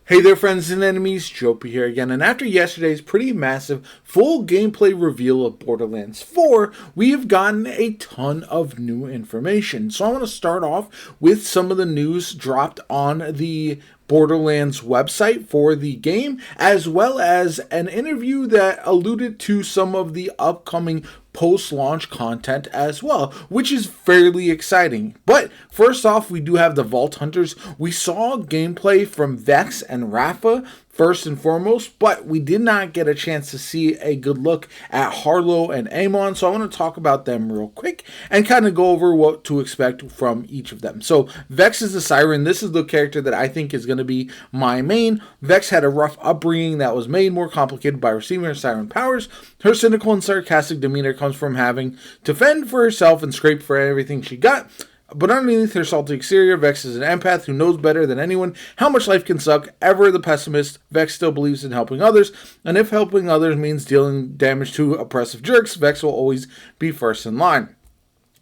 Hey there, friends and enemies, JoPaWrites here again, and after yesterday's pretty massive full gameplay reveal of Borderlands 4, we have gotten a ton of new information. So I want to start off with some of the news dropped on the Borderlands website for the game, as well as an interview that alluded to some of the upcoming post-launch content as well, which is fairly exciting. But first off, we do have the Vault Hunters. We saw gameplay from Vex and Rafa first and foremost, but we did not get a chance to see a good look at Harlow and Amon, so I want to talk about them real quick and kind of go over what to expect from each of them. So Vex is the Siren. This is the character that I think is going to be my main. Vex had a rough upbringing that was made more complicated by receiving her Siren powers. Her cynical and sarcastic demeanor comes from having to fend for herself and scrape for everything she got. But underneath her salty exterior, Vex is an empath who knows better than anyone how much life can suck. Ever the pessimist, Vex still believes in helping others, and if helping others means dealing damage to oppressive jerks, Vex will always be first in line.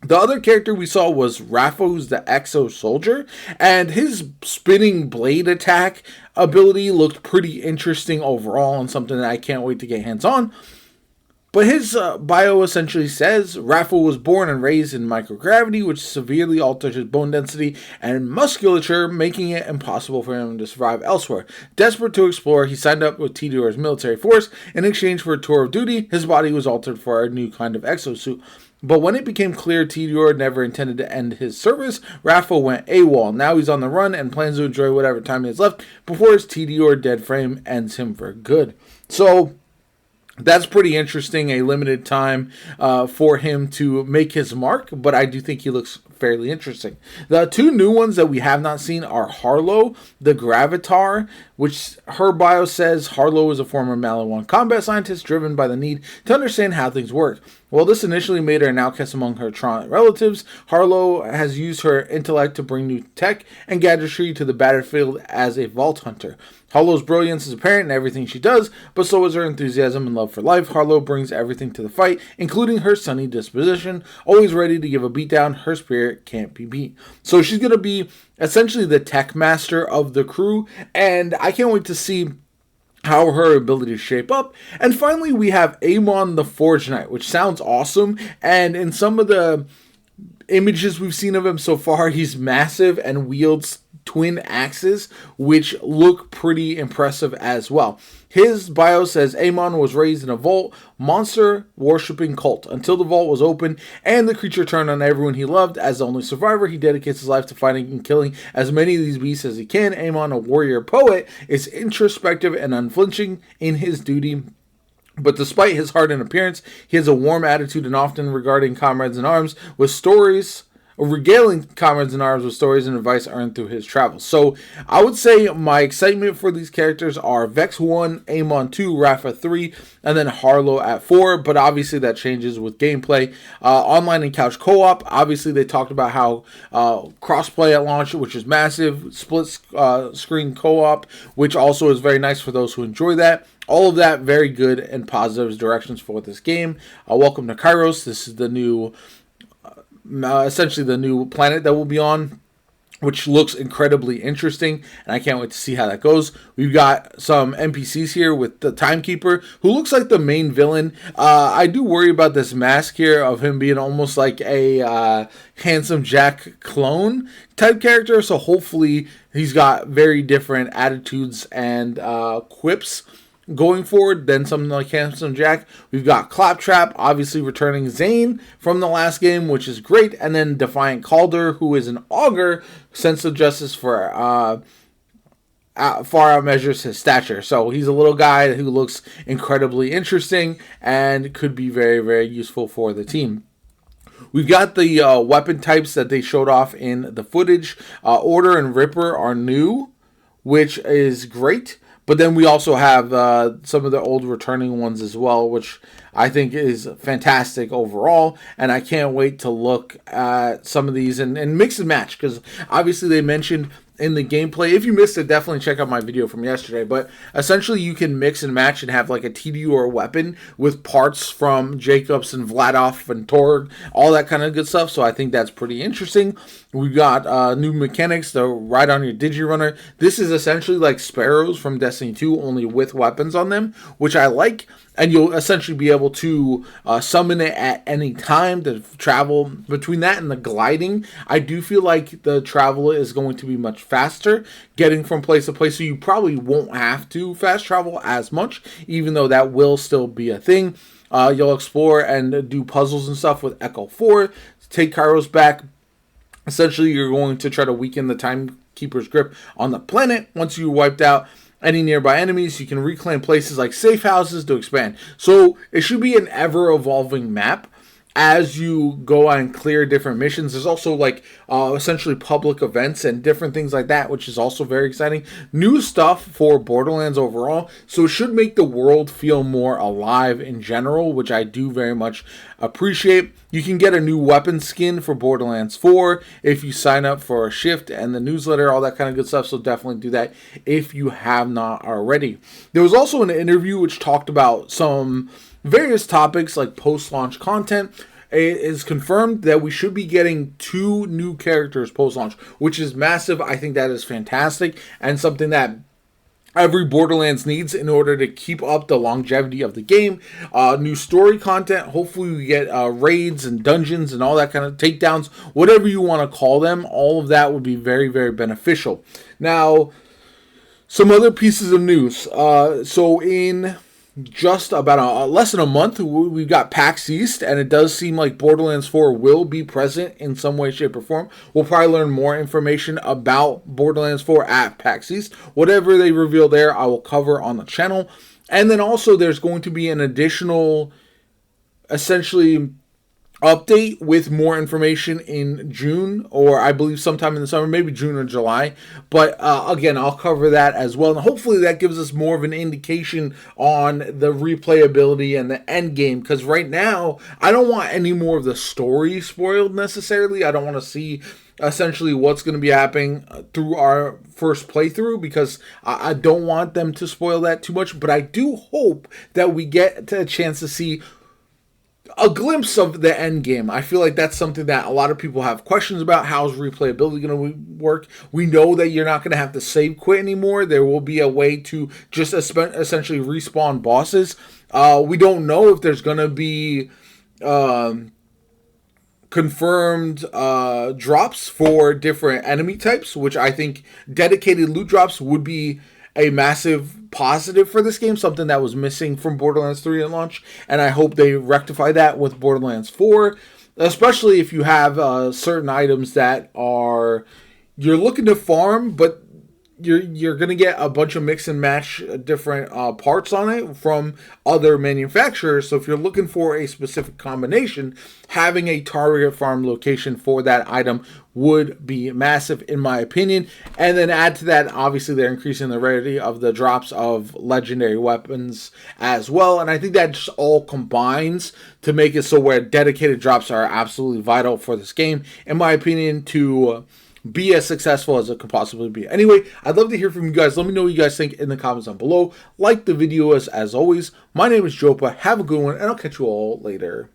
The other character we saw was Rafa, who's the Exo Soldier, and his spinning blade attack ability looked pretty interesting overall and something that I can't wait to get hands on. But his bio essentially says Rafa was born and raised in microgravity, which severely altered his bone density and musculature, making it impossible for him to survive elsewhere. Desperate to explore, he signed up with TDR's military force. In exchange for a tour of duty, his body was altered for a new kind of exosuit. But when it became clear TDR never intended to end his service, Rafa went AWOL. Now he's on the run and plans to enjoy whatever time he has left before his TDR dead frame ends him for good. So that's pretty interesting, a limited time for him to make his mark, but I do think he looks fairly interesting. The two new ones that we have not seen are Harlow, the Gravitar, which her bio says Harlow is a former Malawan combat scientist driven by the need to understand how things work. While this initially made her an outcast among her Tron relatives, Harlow has used her intellect to bring new tech and gadgetry to the battlefield as a Vault Hunter. Harlow's brilliance is apparent in everything she does, but so is her enthusiasm and love for life. Harlow brings everything to the fight, including her sunny disposition, always ready to give a beatdown. Her spirit can't be beat. So she's going to be essentially the tech master of the crew, and I can't wait to see how her abilities shape up. And finally, we have Amon the Forge Knight, which sounds awesome, and in some of the images we've seen of him so far, he's massive and wields twin axes, which look pretty impressive as well. His bio says Amon was raised in a vault monster worshipping cult until the vault was open and the creature turned on everyone he loved. As the only survivor, he dedicates his life to fighting and killing as many of these beasts as he can. Amon, a warrior poet, is introspective and unflinching in his duty. But despite his hardened appearance, he has a warm attitude and often regaling comrades in arms with stories and advice earned through his travels. So I would say my excitement for these characters are Vex 1, Amon 2, Rafa 3, and then Harlow at 4, but obviously that changes with gameplay. Online and couch co-op, obviously they talked about how crossplay at launch, which is massive, split screen co-op, which also is very nice for those who enjoy that. All of that very good and positive directions for this game. Welcome to Kairos. This is the new essentially the new planet that we'll be on, which looks incredibly interesting, and I can't wait to see how that goes. We've got some NPCs here with the Timekeeper, who looks like the main villain. I do worry about this mask here of him being almost like a Handsome Jack clone type character, so hopefully he's got very different attitudes and quips going forward than something like Handsome Jack. We've got Claptrap, obviously returning Zane from the last game, which is great, and then Defiant Calder, who is an augur, sense of justice for far outmeasures his stature. So he's a little guy who looks incredibly interesting and could be very, very useful for the team. We've got the weapon types that they showed off in the footage. Order and Ripper are new, which is great. But then we also have some of the old returning ones as well, which I think is fantastic overall. And I can't wait to look at some of these and mix and match, because obviously they mentioned in the gameplay. If you missed it, definitely check out my video from yesterday. But essentially, you can mix and match and have like a TDU or a weapon with parts from Jacobs and Vladov and Torg, all that kind of good stuff. So I think that's pretty interesting. We've got new mechanics to ride on your Digirunner. This is essentially like Sparrows from Destiny 2, only with weapons on them, which I like. And you'll essentially be able to summon it at any time to travel between that and the gliding. I do feel like the travel is going to be much faster getting from place to place, so you probably won't have to fast travel as much, even though that will still be a thing. You'll explore and do puzzles and stuff with Echo 4, take Kairos back. Essentially, you're going to try to weaken the Timekeeper's grip on the planet once you're wiped out any nearby enemies. You can reclaim places like safe houses to expand. So it should be an ever-evolving map as you go and clear different missions. There's also like essentially public events and different things like that, which is also very exciting. New stuff for Borderlands overall, so it should make the world feel more alive in general, which I do very much appreciate. You can get a new weapon skin for Borderlands 4 if you sign up for a shift and the newsletter, all that kind of good stuff, so definitely do that if you have not already. There was also an interview which talked about some various topics like post-launch content. It is confirmed that we should be getting 2 new characters post-launch, which is massive. I think that is fantastic and something that every Borderlands needs in order to keep up the longevity of the game. New story content. Hopefully we get raids and dungeons and all that kind of takedowns, whatever you want to call them. All of that would be very, very beneficial. Now, some other pieces of news. So in just about less than a month, we've got PAX East, and it does seem like Borderlands 4 will be present in some way, shape, or form. We'll probably learn more information about Borderlands 4 at PAX East. Whatever they reveal there, I will cover on the channel. And then also there's going to be an additional, essentially, update with more information in June, or I believe sometime in the summer, maybe June or July. But again, I'll cover that as well. And hopefully that gives us more of an indication on the replayability and the end game. Because right now, I don't want any more of the story spoiled necessarily. I don't want to see essentially what's going to be happening through our first playthrough, because I don't want them to spoil that too much. But I do hope that we get a chance to see a glimpse of the end game. I feel like that's something that a lot of people have questions about. How's replayability going to work? We know that you're not going to have to save quit anymore. There will be a way to just essentially respawn bosses. We don't know if there's going to be confirmed drops for different enemy types, which I think dedicated loot drops would be a massive positive for this game, something that was missing from Borderlands 3 at launch, and I hope they rectify that with Borderlands 4, especially if you have certain items that you're looking to farm, but you're going to get a bunch of mix and match different parts on it from other manufacturers. So if you're looking for a specific combination, having a target farm location for that item would be massive in my opinion. And then add to that, obviously they're increasing the rarity of the drops of legendary weapons as well. And I think that just all combines to make it so where dedicated drops are absolutely vital for this game, in my opinion, to be as successful as it could possibly be. Anyway, I'd love to hear from you guys. Let me know what you guys think in the comments down below. Like the video as always. My name is JoPa. Have a good one, and I'll catch you all later.